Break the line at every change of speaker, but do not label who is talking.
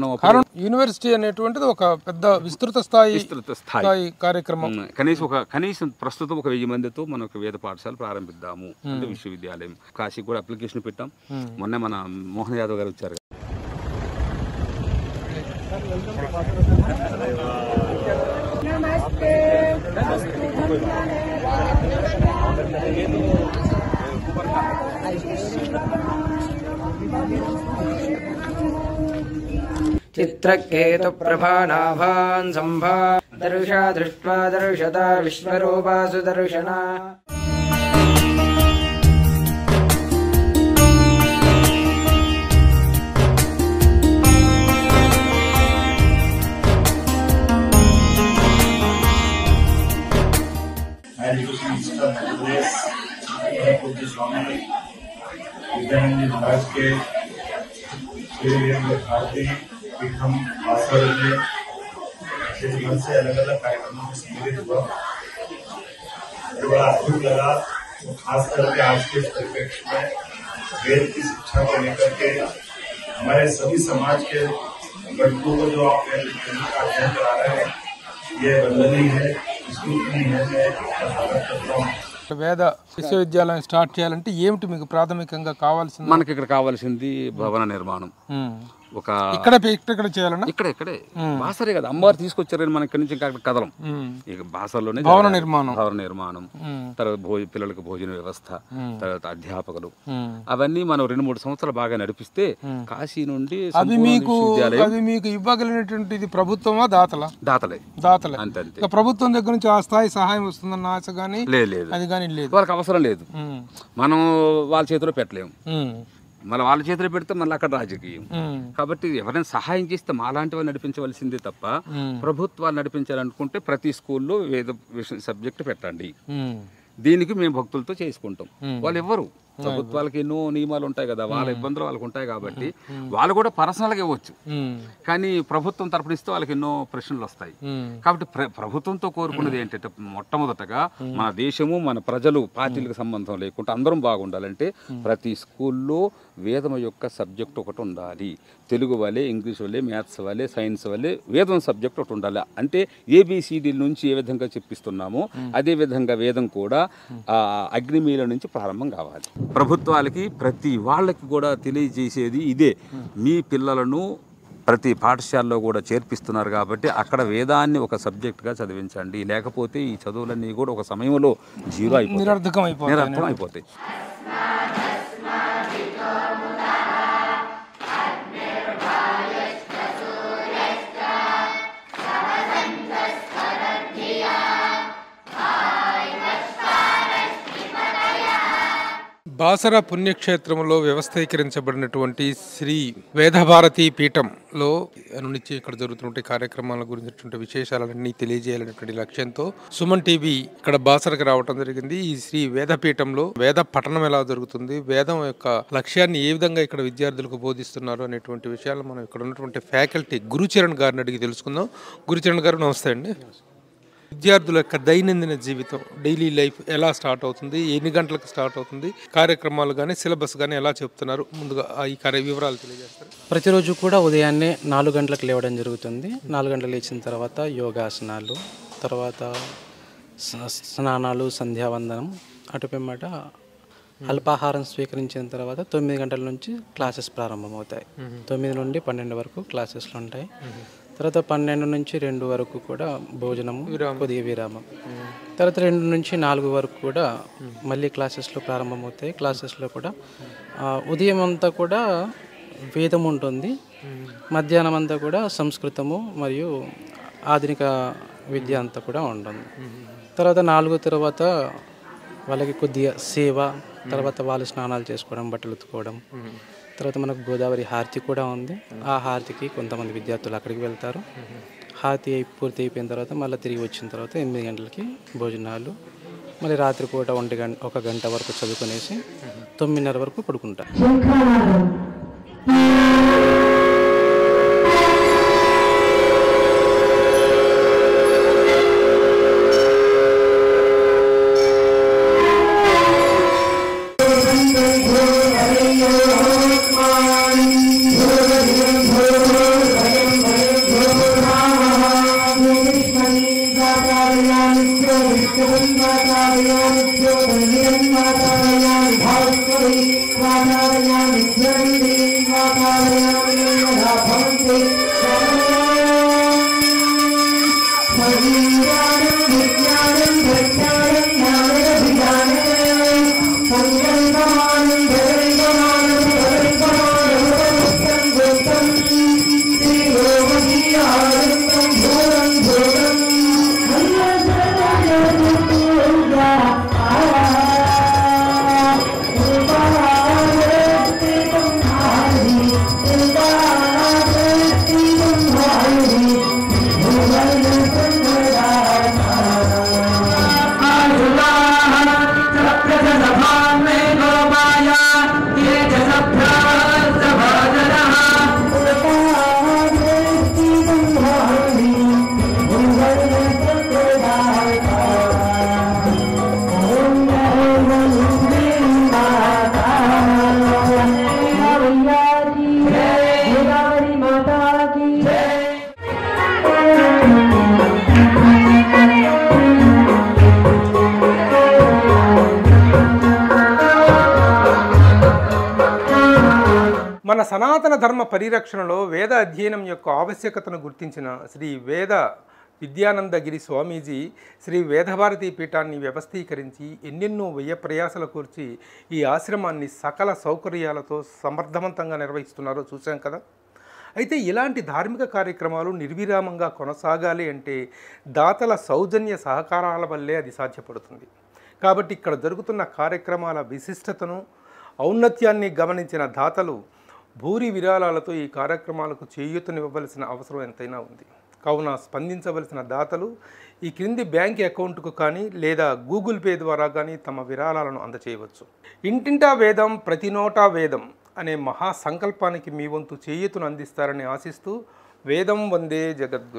మనం
కారణం యూనివర్సిటీ అనేటువంటిది ఒక పెద్ద విస్తృత స్థాయి కార్యక్రమం.
కనీసం ప్రస్తుతం 1000 మందితో మనం ఒక వేద పాఠశాల ప్రారంభిద్దాము అంటే విశ్వవిద్యాలయం. కాశీకి కూడా అప్లికేషన్ పెట్టాం. మొన్న మన మోహన్ యాదవ్ గారు వచ్చారు.
చిత్రకేతు ప్రభానాభాన్ సంభా దర్శా దృష్ట్వా దర్శత విశ్వరూపా సుదర్శన.
महाराज के पीठम बासर में मन से अलग अलग कार्यक्रमों में सम्मिलित हुआ, बड़ा अद्भुत लगा। खास करके आज के परिप्रेक्ष्य में वेद की शिक्षा को लेकर के हमारे सभी समाज के लड़कों को जो आप अध्ययन करा रहे हैं ये वंदनीय है, स्तुति है। मैं स्वागत करता हूँ।
వేద విశ్వవిద్యాలయం స్టార్ట్ చేయాలంటే ఏమిటి మీకు ప్రాథమికంగా కావాల్సింది?
మనకి ఇక్కడ కావాల్సింది భవన నిర్మాణం.
ఇక్కడ చేయాలన్నా
ఇక్కడే బాసరే కదా, అమ్మవారు తీసుకొచ్చారని మన ఇక్కడి నుంచి ఇంకా కదలం. ఇక బాసర్లోనే
భవన
నిర్మాణం, తర్వాత పిల్లలకు భోజన వ్యవస్థ, తర్వాత అధ్యాపకులు, అవన్నీ మనం 2-3 సంవత్సరాలు బాగా నడిపిస్తే కాశీ నుండి
అవి మీకు ఇవ్వగలిగినటువంటిది ప్రభుత్వమా దాతలే
అంతే.
ప్రభుత్వం దగ్గర నుంచి ఆ స్థాయి సహాయం వస్తుందన్న ఆశ కానీ అది కానీ లేదు,
వాళ్ళకి అవసరం లేదు. మనం వాళ్ళ చేతిలో పెట్టలేము. మళ్ళీ వాళ్ళ చేతిలో పెడితే మళ్ళీ అక్కడ రాజకీయం. కాబట్టి ఎవరైనా సహాయం చేస్తే మాలాంటి వాళ్ళు నడిపించవలసిందే తప్ప ప్రభుత్వాలు నడిపించాలనుకుంటే ప్రతి స్కూల్లో వేద సబ్జెక్ట్ పెట్టండి. దీనికి మేము భక్తులతో చేసుకుంటాం. వాళ్ళు ఎవరు ప్రభుత్వాలకి ఎన్నో నియమాలు ఉంటాయి కదా, వాళ్ళ ఇబ్బందులు వాళ్ళకు ఉంటాయి కాబట్టి వాళ్ళు కూడా పర్సనల్గా ఇవ్వచ్చు. కానీ ప్రభుత్వం తరపున ఇస్తే వాళ్ళకి ఎన్నో ప్రశ్నలు వస్తాయి. కాబట్టి ప్రభుత్వంతో కోరుకున్నది ఏంటంటే మొట్టమొదటగా మన దేశము మన ప్రజలు పార్టీలకు సంబంధం లేకుండా అందరం బాగుండాలంటే ప్రతి స్కూల్లో వేదం యొక్క సబ్జెక్ట్ ఒకటి ఉండాలి. తెలుగు వల్లే, ఇంగ్లీష్ వల్లే, మ్యాథ్స్ వల్లే, సైన్స్ వల్లే వేదం సబ్జెక్ట్ ఒకటి ఉండాలి. అంటే ఏబిసిడి నుంచి ఏ విధంగా చెప్పిస్తున్నామో అదే విధంగా వేదం కూడా అగ్నిమీల నుంచి ప్రారంభం కావాలి. ప్రభుత్వాలకి ప్రతి వాళ్ళకి కూడా తెలియజేసేది ఇదే, మీ పిల్లలను ప్రతి పాఠశాలలో కూడా చేర్పిస్తున్నారు కాబట్టి అక్కడ వేదాన్ని ఒక సబ్జెక్ట్గా చదివించండి. లేకపోతే ఈ చదువులన్నీ కూడా ఒక సమయంలో నిరర్థకం అయిపోతాయి.
బాసర పుణ్యక్షేత్రంలో వ్యవస్థీకరించబడినటువంటి శ్రీ వేదభారతి పీఠంలో నుంచి ఇక్కడ జరుగుతున్న కార్యక్రమాల గురించినటువంటి విశేషాలన్నీ తెలియజేయాలనేటువంటి లక్ష్యంతో సుమన్ టీవీ ఇక్కడ బాసరకు రావడం జరిగింది. ఈ శ్రీ వేదపీఠంలో వేద పఠనం ఎలా జరుగుతుంది, వేదం యొక్క లక్ష్యాన్ని ఏ విధంగా ఇక్కడ విద్యార్థులకు బోధిస్తున్నారు అనేటువంటి విషయాలు మనం ఇక్కడ ఉన్నటువంటి ఫ్యాకల్టీ గురుచరణ్ గారిని అడిగి తెలుసుకుందాం. గురుచరణ్ గారు నమస్తే అండి. విద్యార్థుల యొక్క దైనందిన జీవితం, డైలీ లైఫ్ ఎలా స్టార్ట్ అవుతుంది, ఎన్ని గంటలకు స్టార్ట్ అవుతుంది, కార్యక్రమాలు కానీ సిలబస్ కానీ ఎలా చెప్తున్నారు, ముందుగా ఈ వివరాలు తెలియజేస్తారు.
ప్రతిరోజు కూడా ఉదయాన్నే 4 గంటలకు లేవడం జరుగుతుంది. 4 గంటలకు లేచిన తర్వాత యోగాసనాలు, తర్వాత స్నానాలు, సంధ్యావందనం, అటుపిమ్మట అల్పాహారం స్వీకరించిన తర్వాత 9 గంటల నుంచి క్లాసెస్ ప్రారంభమవుతాయి. 9 నుండి 12 వరకు క్లాసెస్లు ఉంటాయి. తర్వాత 12 నుంచి 2 వరకు కూడా భోజనము, కొద్దిగా విరామం. తర్వాత 2 నుంచి 4 వరకు కూడా మళ్ళీ క్లాసెస్లో ప్రారంభమవుతాయి. క్లాసెస్లో కూడా ఉదయం అంతా కూడా వేదం ఉంటుంది, మధ్యాహ్నం అంతా కూడా సంస్కృతము మరియు ఆధునిక విద్య అంతా కూడా ఉంటుంది. తర్వాత 4 తర్వాత వాళ్ళకి కొద్దిగా సేవ, తర్వాత వాళ్ళు స్నానాలు చేసుకోవడం, బట్టలు ఉతుకోవడం. తర్వాత మనకు గోదావరి హారతి కూడా ఉంది. ఆ హారతికి కొంతమంది విద్యార్థులు అక్కడికి వెళ్తారు. హారతి పూర్తి అయిపోయిన తర్వాత మళ్ళీ తిరిగి వచ్చిన తర్వాత 8 గంటలకి భోజనాలు, మళ్ళీ రాత్రిపూట 1 గంట వరకు చదువుకునేసి 9:30 వరకు పడుకుంటారు.
సనాతన ధర్మ పరిరక్షణలో వేద అధ్యయనం యొక్క ఆవశ్యకతను గుర్తించిన శ్రీ వేద విద్యానందగిరి స్వామీజీ శ్రీ వేదభారతి పీఠాన్ని వ్యవస్థీకరించి ఎన్నెన్నో వ్యయ ప్రయాసల కూర్చి ఈ ఆశ్రమాన్ని సకల సౌకర్యాలతో సమర్థవంతంగా నిర్వహిస్తున్నారో చూసాం కదా. అయితే ఇలాంటి ధార్మిక కార్యక్రమాలు నిర్విరామంగా కొనసాగాలి అంటే దాతల సౌజన్య సహకారాల వల్లే అది సాధ్యపడుతుంది. కాబట్టి ఇక్కడ జరుగుతున్న కార్యక్రమాల విశిష్టతను ఔన్నత్యాన్ని గమనించిన దాతలు భూరి విరాళాలతో ఈ కార్యక్రమాలకు చేయూతనివ్వవలసిన అవసరం ఎంతైనా ఉంది. కావున స్పందించవలసిన దాతలు ఈ క్రింది బ్యాంక్ అకౌంట్కు కానీ లేదా గూగుల్ పే ద్వారా కానీ తమ విరాళాలను అందచేయవచ్చు. ఇంటింటా వేదం ప్రతి నోటా వేదం అనే మహా సంకల్పానికి మీ వంతు చేయూతను అందిస్తారని ఆశిస్తూ వేదం వందే జగద్గురు.